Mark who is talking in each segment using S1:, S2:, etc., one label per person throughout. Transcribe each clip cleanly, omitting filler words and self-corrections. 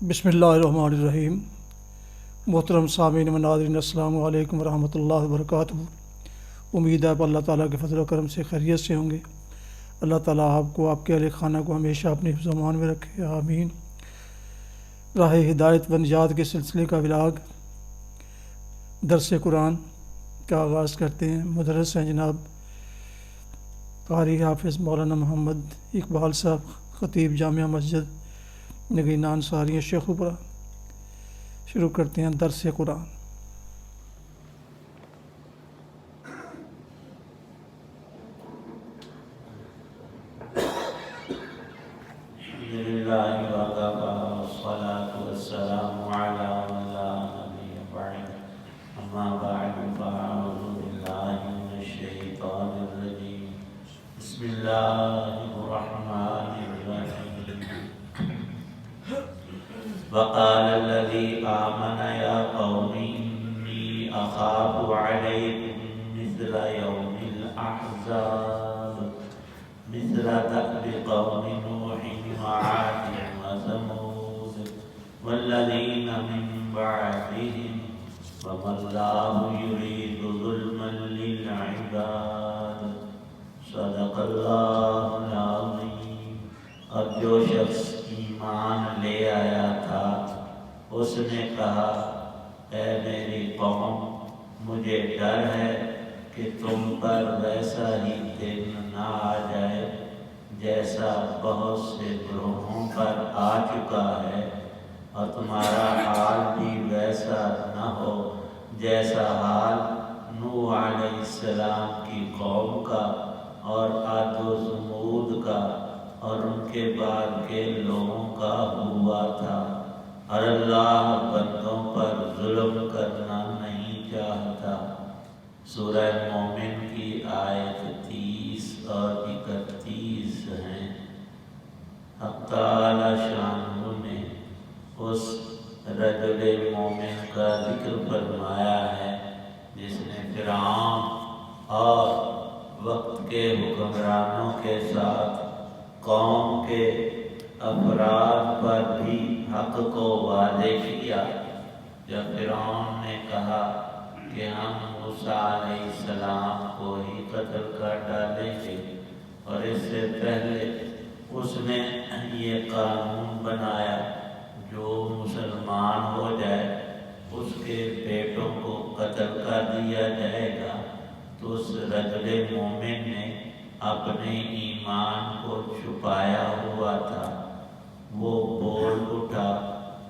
S1: بسم اللہ الرحمن الرحیم۔ محترم سامعین و ناظرین، السلام علیکم ورحمۃ اللہ وبرکاتہ۔ امید ہے آپ اللہ تعالیٰ کے فضل و کرم سے خیریت سے ہوں گے۔ اللہ تعالیٰ آپ کو، آپ کے اہل خانہ کو ہمیشہ اپنی حفظ و امان میں رکھے، آمین۔ راہ ہدایت و نجات کے سلسلے کا ولاگ درس قرآن کا آغاز کرتے ہیں۔ مدرس ہیں جناب قاری حافظ مولانا محمد اقبال صاحب، خطیب جامعہ مسجد نگینہ انصاریہ شیخوپورہ۔ شروع کرتے ہیں درس قرآن۔
S2: وقال الذي آمن يا قوم إني أخاف عليكم مثل يوم الأحزاب مثل دأب قوم نوح وعاد وثمود والذين من بعدهم وما الله يريد ظلما للعباد صدق الله العظيم۔ اور جو شخص ایمان لے آیا تھا اس نے کہا، اے میری قوم، مجھے ڈر ہے کہ تم پر ویسا ہی دن نہ آ جائے جیسا بہت سے گروہوں پر آ چکا ہے، اور تمہارا حال بھی ویسا نہ ہو جیسا حال نوح علیہ السلام کی قوم کا اور عاد و ثمود کا اور ان کے بعد کے لوگوں کا ہوا تھا، اور اللہ بندوں پر ظلم کرنا نہیں چاہتا۔ سورہ مومن کی آیت 30 اور 31 ہیں۔ حق تعالی شانہ نے اس رجل مومن کا ذکر فرمایا ہے جس نے فرعون اور وقت کے حکمرانوں کے ساتھ قوم کے افراد پر بھی حق کو واضح کیا۔ جب فرعون نے کہا کہ ہم موسیٰ علیہ السلام کو ہی قتل کر ڈالیں گے، اور اس سے پہلے اس نے یہ قانون بنایا جو مسلمان ہو جائے اس کے بیٹوں کو قتل کر دیا جائے گا، تو اس رجل مومن نے اپنے ایمان کو چھپایا ہوا تھا۔ وہ بول اٹھا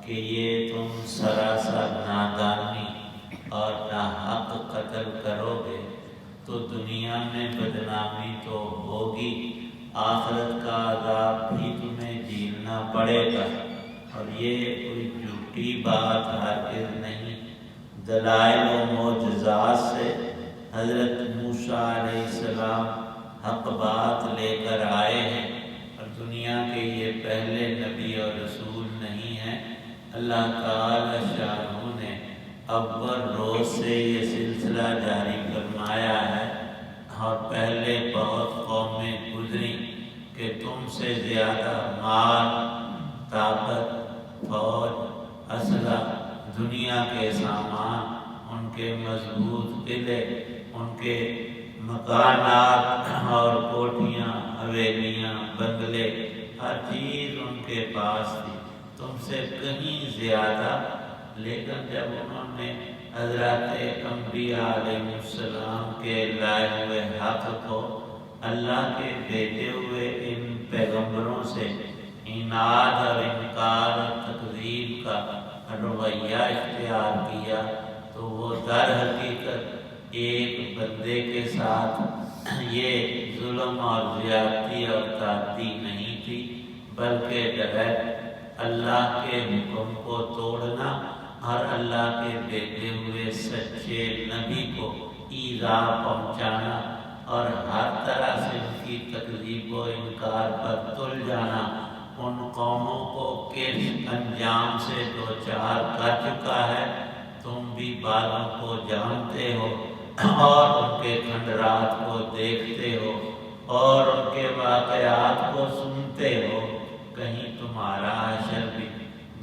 S2: کہ یہ تم سراسر نادانی اور ناحق قتل کرو گے تو دنیا میں بدنامی تو ہوگی، آخرت کا عذاب بھی تمہیں جھیلنا پڑے گا، اور یہ کوئی جھوٹی بات ہرگز نہیں۔ دلائل و معجزات سے حضرت موسیٰ علیہ السلام حق بات لے کر آئے ہیں، اور دنیا کے یہ پہلے نبی اور رسول نہیں ہیں۔ اللہ تعالی شانہ نے اول روز سے یہ سلسلہ جاری فرمایا ہے، اور پہلے بہت قومیں گزری کہ تم سے زیادہ مال، طاقت، فوج، اسلحہ، دنیا کے سامان، ان کے مضبوط قلعے، ان کے مکانات اور کوٹھیاں، حویلیاں، بنگلے، ہر چیز ان کے پاس تھی، تم سے کہیں زیادہ۔ لیکن جب انہوں نے حضرات انبیاء علیہ السلام کے لائے ہوئے حق کو، اللہ کے بھیجے ہوئے ان پیغمبروں سے عناد اور انکار اور تکذیب کا رویہ اختیار کیا، تو وہ در حقیقت ایک بندے کے ساتھ یہ ظلم اور زیادتی اور تعدی نہیں تھی، بلکہ ڈائریکٹ اللہ کے حکم کو توڑنا اور اللہ کے بھیجے ہوئے سچے نبی کو ایذا پہنچانا اور ہر طرح سے ان کی تکذیب و انکار پر تل جانا ان قوموں کو کس انجام سے دوچار کر چکا ہے تم بھی بعضوں کو جانتے ہو اور ان کے کھنڈرات کو دیکھتے ہو اور ان کے واقعات کو سنتے ہو۔ کہیں تمہارا حشر بھی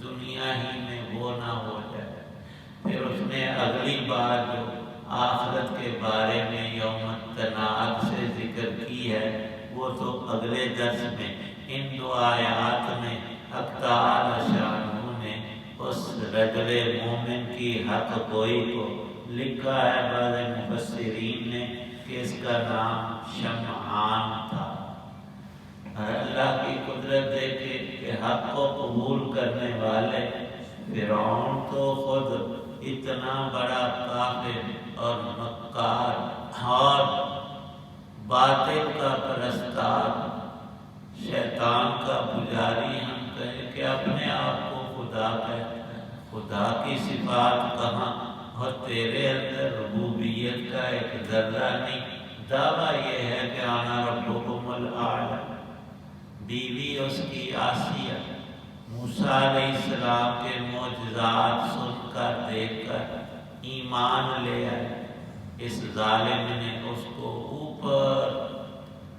S2: دنیا دنیا ہی میں وہ نہ ہو جائے۔ پھر اس نے اگلی بات جو آخرت کے بارے میں یوم التناد سے ذکر کی ہے وہ تو اگلے درس میں ان دو آیات میں حق تعالی شانہ نے اس رجل مومن کی حق گوئی کو لکھا ہے بعض مفسرین نے کہ اس کا نام شمعان تھا۔ اور اللہ کی قدرت دیکھے کہ حق کو قبول کرنے والے فرعون تو خود اتنا بڑا کافر اور مکار اور باطل کا پرستار شیطان کا پجاری ہم کہیں کہ اپنے آپ کو خدا کہتا ہے، خدا کی صفات کہاں، اور تیرے اندر ربوبیت کا ایک ذرہ نہیں۔ دعویٰ یہ ہے کہ انا ربکم الاعلی۔ بیوی اس کی آسیہ موسیٰ علیہ السلام کے معجزات سن کر دیکھ کر ایمان لے آئے۔ اس ظالم نے اس کو اوپر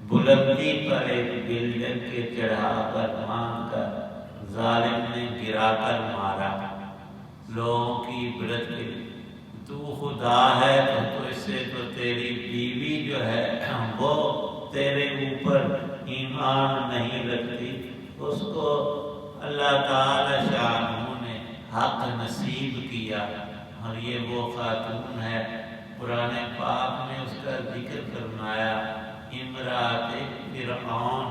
S2: بلندی پر ایک بلڈنگ کے چڑھا کر باندھ کر ظالم نے گرا کر مارا۔ لوگوں کی عبرت کے لیے تو خدا ہے تو اس سے تو تیری بیوی جو ہے وہ تیرے اوپر ایمان نہیں رکھتی۔ اس کو اللہ تعالی شانہ نے حق نصیب کیا، اور یہ وہ خاتون ہے قرآن پاک میں اس کا ذکر فرمایا، امرأت فرعون،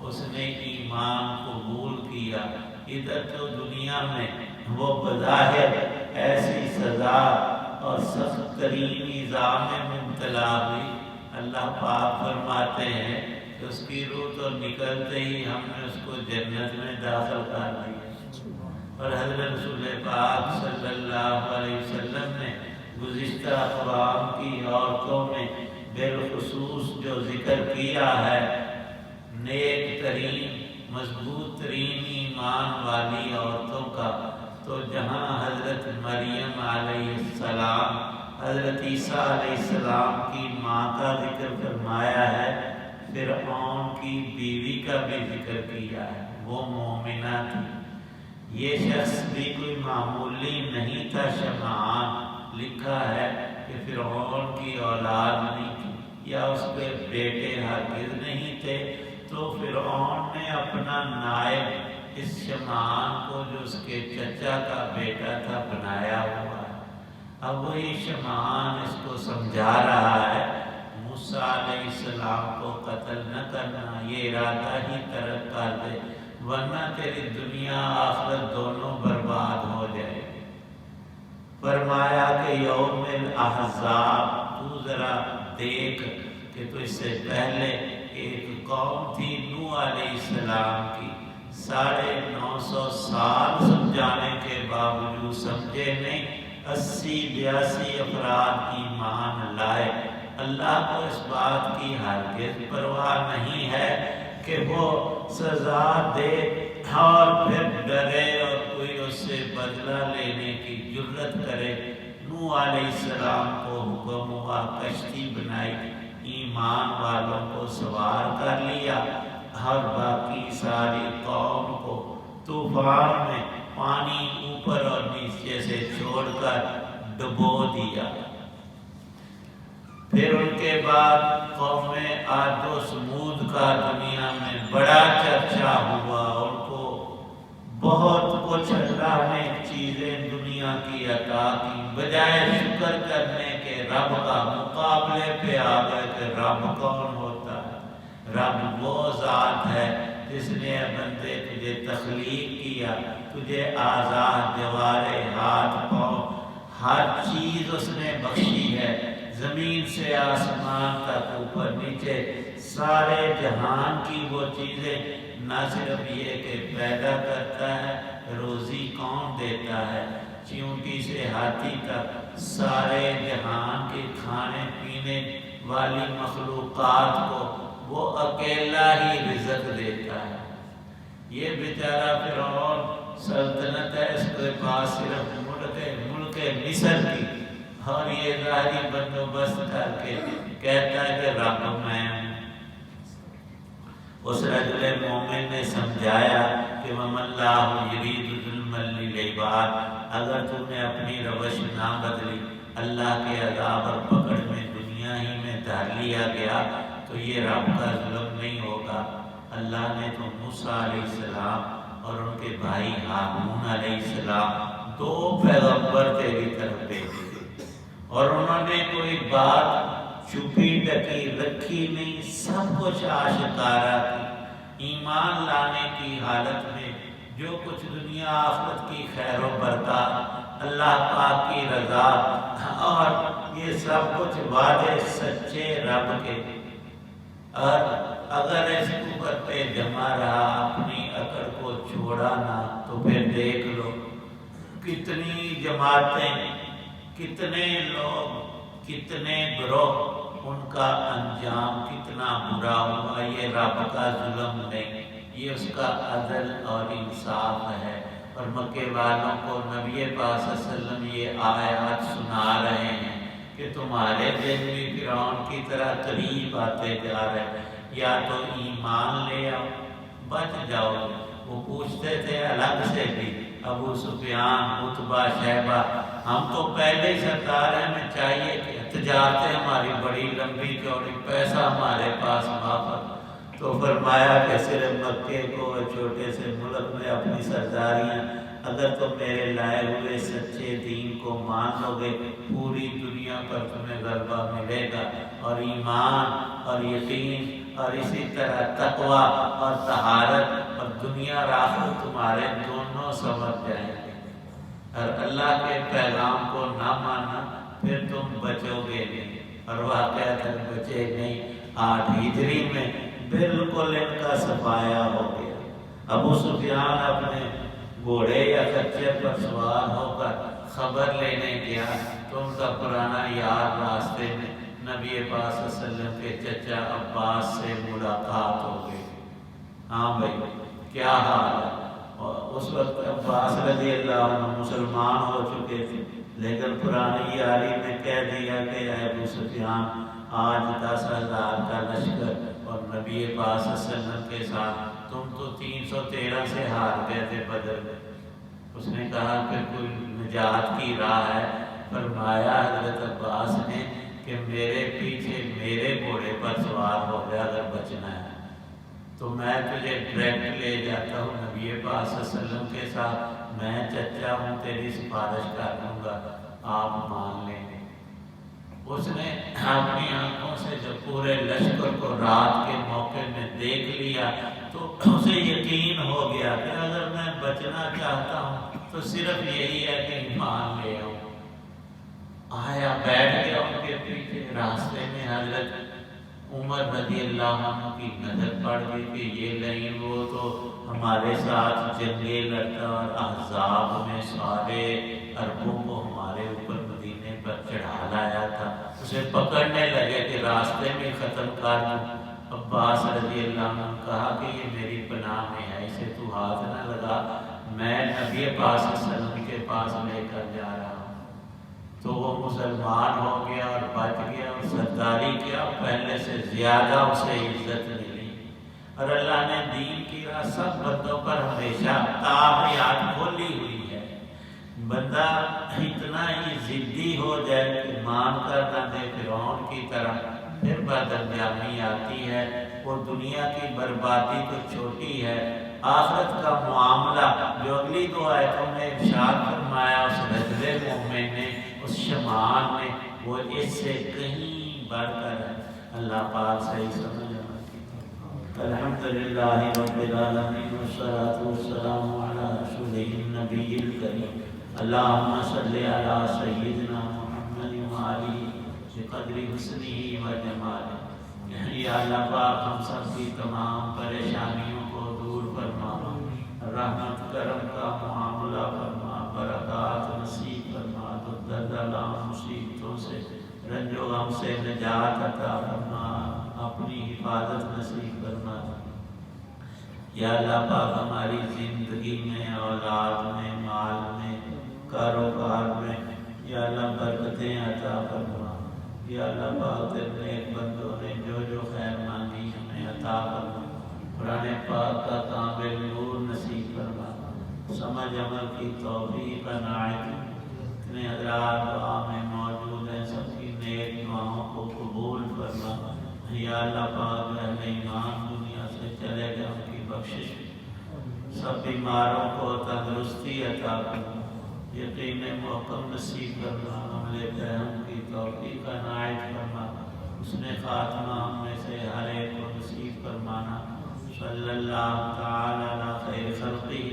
S2: اس نے ایمان قبول کیا۔ ادھر تو دنیا میں وہ بظاہر ایسی سزا اور سخت ترین ایذا میں مبتلا ہوئی، اللہ پاک فرماتے ہیں کہ اس کی روح تو نکلتے ہی ہم نے اس کو جنت میں داخل کر دیا۔ اور حضرت رسول پاک صلی اللہ علیہ وسلم نے گزشتہ اقوام کی عورتوں میں بالخصوص جو ذکر کیا ہے نیک ترین مضبوط ترین ایمان والی عورتوں کا، تو جہاں حضرت مریم علیہ السلام حضرت عیسیٰ علیہ السلام کی ماں کا ذکر فرمایا ہے، فرعون کی بیوی کا بھی ذکر کیا ہے، وہ مومنہ تھی۔ یہ شخص بھی کوئی معمولی نہیں تھا، شمعان لکھا ہے کہ فرعون کی اولاد نہیں تھی یا اس کے بیٹے ہرگز نہیں تھے، تو فرعون نے اپنا نائب اس شمعان کو جو اس کے چچا کا بیٹا تھا بنایا ہوا ہے۔ اب وہی شمعان اس کو سمجھا رہا ہے موسیٰ علیہ السلام کو قتل نہ کرنا، یہ ارادہ ہی ترک کر دے ورنہ تیری دنیا آخرت دونوں برباد ہو جائے گی۔ فرمایا کہ یوم الاحزاب تو ذرا دیکھ کہ تو اس سے پہلے ایک قوم تھی نوح علیہ السلام کی، 950 سال سمجھانے کے باوجود سمجھے نہیں، 80-82 افراد ایمان لائے۔ اللہ کو اس بات کی ہرگز پرواہ نہیں ہے کہ وہ سزا دے اور پھر ڈرے اور کوئی اس سے بدلہ لینے کی جرت کرے۔ نوح علیہ السلام کو حکم ہوا، کشتی بنائی، ایمان والوں کو سوار کر لیا اور باقی ساری قوم کو طوفان میں پانی اوپر اور نیچے سے چھوڑ کر ڈبو دیا۔ پھر ان کے بعد قوم عاد و ثمود کا دنیا میں بڑا چرچا ہوا، ان کو بہت کچھ اللہ نے چیزیں دنیا کی عطا کی، بجائے شکر کرنے کے رب کا مقابلے پہ آ گئے کہ رب کون ہوتا ہے۔ رب وہ ذات ہے جس نے بندے تجھے تخلیق کیا، تجھے آزاد جوارے ہاتھ پاؤں ہر چیز اس نے بخشی ہے، زمین سے آسمان تک اوپر نیچے سارے جہان کی وہ چیزیں، نہ صرف یہ کہ پیدا کرتا ہے، روزی کون دیتا ہے، چیونٹی سے ہاتھی تک سارے جہان کے کھانے پینے والی مخلوقات کو وہ اکیلا ہی رزق دیتا ہے۔ یہ بیچارہ فرعون سلطنت ہے، اس کے پاس صرف ملک مصر کی، اور یہ ظاہری بندوبست کر کے کہتا ہے کہ رب میں ہوں۔ اس رجل مومن نے سمجھایا کہ وَمَا اللَّهُ يُرِيدُ ظُلْمًا لِلْعِبَادِ، اگر تم نے اپنی روش نہ بدلی، اللہ کے عذاب اور پکڑ میں دنیا ہی میں دھر لیا گیا تو یہ رب کا ظلم نہیں ہوگا۔ اللہ نے تو موسیٰ علیہ السلام اور ان کے بھائی ہارون علیہ السلام 2 پیغمبر تیری طرف بھیجے اور انہوں نے کوئی بات چھپی ڈکی رکھی نہیں، سب کچھ آشکارا کی۔ ایمان لانے کی حالت میں جو کچھ دنیا آخرت کی خیر و برکات، اللہ پاک کی رضا اور یہ سب کچھ وعدے سچے رب کے، اور اگر اس اوپر پہ جمع رہا، اپنی عقل کو چھوڑا نہ، تو پھر دیکھ لو کتنی جماعتیں، کتنے لوگ، کتنے گروہ، ان کا انجام کتنا برا ہوا۔ یہ رب کا ظلم نہیں، یہ اس کا عدل اور انصاف ہے۔ اور مکے والوں کو نبی پاک صلی اللہ علیہ وسلم یہ آیات سنا رہے ہیں کہ تمہارے دن بھی فرعون کی طرح قریب آتے جا رہے ہیں، یا تو ایمان لے آؤ بچ جاؤ۔ وہ پوچھتے تھے الگ سے بھی، ابو سفیان، عتبہ، شیبہ، ہم تو پہلے ہی سردار ہیں، ہمیں چاہیے کہ تجارتیں ہماری بڑی لمبی چوڑی، پیسہ ہمارے پاس وافر۔ تو فرمایا کہ صرف مکے کو چھوٹے سے ملک میں اپنی سرداریاں، اگر تم میرے لائے ہوئے سچے دین کو مان لو گے، پوری دنیا پر تمہیں غلبہ ملے گا، اور ایمان اور یقین اور اسی طرح تقوی اور طہارت اور دنیا اور آخرت تمہارے دونوں سمجھ جائیں گے۔ اور اللہ کے پیغام کو نہ ماننا، پھر تم بچو گے نہیں، اور واقعہ تک بچے نہیں۔ 8 ہجری میں بالکل ان کا صفایا ہو گیا۔ ابو سفیان اپنے گھوڑے یا خچر پر سوار ہو کر خبر لینے گیا تو ان کا پرانا یار راستے میں نبی پاک صلی اللہ علیہ وسلم کے چچا عباس سے ملاقات ہو گئی۔ ہاں بھائی کیا حال ہے؟ اور اس وقت عباس رضی اللہ عنہ مسلمان ہو چکے تھے، لیکن پرانی یاری میں کہہ دیا کہ اے ابو سفیان، آج 10,000 کا لشکر اور نبی پاک صلی اللہ علیہ وسلم کے ساتھ، تم تو 313 سے ہار گئے تھے بدر میں۔ اس نے کہا کہ کوئی نجات کی راہ ہے؟ فرمایا حضرت عباس نے کہ میرے پیچھے میرے گھوڑے پر سوار ہو گیا، اگر بچنا ہے تو میں تجھے ڈائریکٹ لے جاتا ہوں نبی پاک صلی اللہ علیہ وسلم کے ساتھ، میں چچا ہوں، تیری سفارش کر دوں گا، آپ مان لیں گے۔ اس نے اپنی آنکھوں سے جب پورے لشکر کو رات کے موقع میں دیکھ لیا تو اسے یقین ہو گیا کہ اگر میں بچنا چاہتا ہوں تو صرف یہی ہے کہ ایمان لے آؤں۔ آیا بیٹھ گیا ان کے پیچھے، راستے میں حضرت عمر رضی اللہ عنہ کی نظر پڑ گئی کہ یہ نہیں، وہ تو ہمارے ساتھ جنگیں لڑتا اور احزاب میں سارے عربوں کو ہمارے اوپر مدینے پر چڑھا لایا تھا، اسے پکڑنے لگے کہ راستے میں ختم کر دوں۔ عباس رضی اللہ عنہ نے کہا کہ یہ میری پناہ میں ہے، اسے تو ہاتھ نہ لگا، میں نبی پاک صلی اللہ علیہ وسلم کے پاس لے کر جا رہا ہوں۔ تو وہ مسلمان ہو گیا اور بچ گیا، اور سرداری کیا، پہلے سے زیادہ اسے عزت ملی، اور اللہ نے دین کی راہ سب بندوں پر ہمیشہ تابعیات کھولی ہوئی ہے۔ بندہ اتنا ہی ضدی ہو جائے کہ مان کر نہ دے فرعون کی طرح، پھر بد انجامی آتی ہے۔ وہ دنیا کی بربادی تو چھوٹی ہے، آخرت کا معاملہ جو اگلی 2 آیتوں میں ارشاد فرمایا اس رجل مومن نے، اس شمعان نے، وہ اس سے کہیں بڑھ کر ہے۔ اللہ پاک صحیح سمجھ۔ الحمدللہ رب العالمین والصلاة والسلام علی رسولہ النبی الکریم، اللہم صلی علی سیدنا محمد وآلہ بقدر حسنہ و جمالہ۔ یا اللہ پاک ہم سب کی تمام پریشانیوں کو دور فرما، رحمت کرم کا معاملہ فرما، برکات نصیب فرما، دردلا مصیبتوں سے، رنج و غم سے نجات عطا فرما، اپنی حفاظت نصیب فرما۔ یا اللہ پاک ہماری زندگی میں، اولاد میں، مال میں، کاروبار میں، یا اللہ برکتیں عطا فرما۔ یا اللہ پاک تیرے نیک بندوں نے جو جو خیر مانگی ہمیں عطا فرما۔ قرآن پاک کا کامل نور نصیب فرما، سمجھ عمل کی توفیق عنایت۔ اتنے حضرات دعا میں موجود ہیں، سب کی نیک دعاؤں کو قبول فرما۔ یا اللہ پاک اہل ایمان دنیا سے چلے گئے ان کی بخشش، سب بیماروں کو تندرستی عطا فرما، یقین محکم نصیب فرما، عمل کرم کی توفیق عنایت فرما، اس نے خاتمہ ہم میں سے ہر ایک کو نصیب فرمانا۔ صلی اللہ تعالی علی خیر خلقہ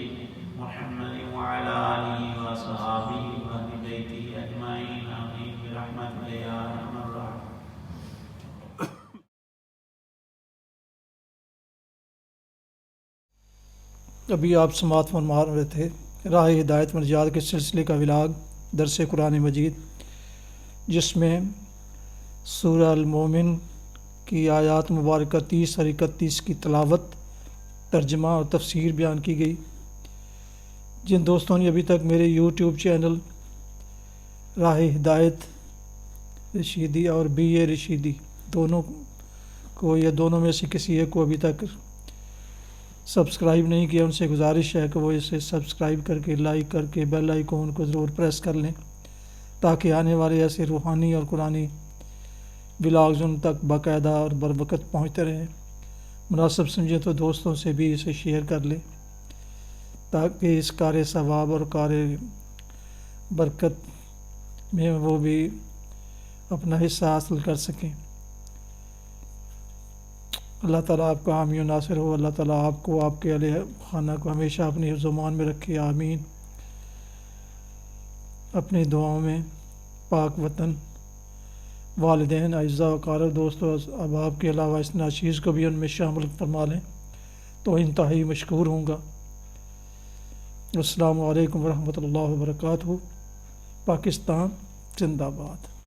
S2: محمد وعلی آلہ وصحابہ واہل بیتہ اجمعین، آمین برحمتک یا ارحم الراحمین۔
S1: ابھی آپ سماعت فرما رہے تھے راہ ہدایت مرجعات کے سلسلے کا ولاگ درس قرآن مجید، جس میں سورہ المومن کی آیات مبارکہ 30 اور 31 کی تلاوت، ترجمہ اور تفسیر بیان کی گئی۔ جن دوستوں نے ابھی تک میرے یوٹیوب چینل راہ ہدایت رشیدی اور بی اے رشیدی دونوں کو یا دونوں میں سے کسی ایک کو ابھی تک سبسکرائب نہیں کیا، ان سے گزارش ہے کہ وہ اسے سبسکرائب کر کے لائک کر کے بیل آئیکن کو ضرور پریس کر لیں، تاکہ آنے والے ایسے روحانی اور قرآنی ولاگز ان تک باقاعدہ اور بروقت پہنچتے رہیں۔ مناسب سمجھیں تو دوستوں سے بھی اسے شیئر کر لیں، تاکہ اس کار ثواب اور کار برکت میں وہ بھی اپنا حصہ حاصل کر سکیں۔ اللہ تعالیٰ آپ کا حامی و ناصر ہو، اللہ تعالیٰ آپ کو، آپ کے اہل خانہ کو ہمیشہ اپنی حفظ و امان میں رکھے، آمین۔ اپنی دعاؤں میں پاک وطن، والدین، اعزاء و اقارب، دوست و احباب کے علاوہ اس ناچیز کو بھی ان میں شامل فرما لیں تو انتہائی مشکور ہوں گا۔ السلام علیکم ورحمۃ اللہ وبرکاتہ۔ پاکستان زندہ باد۔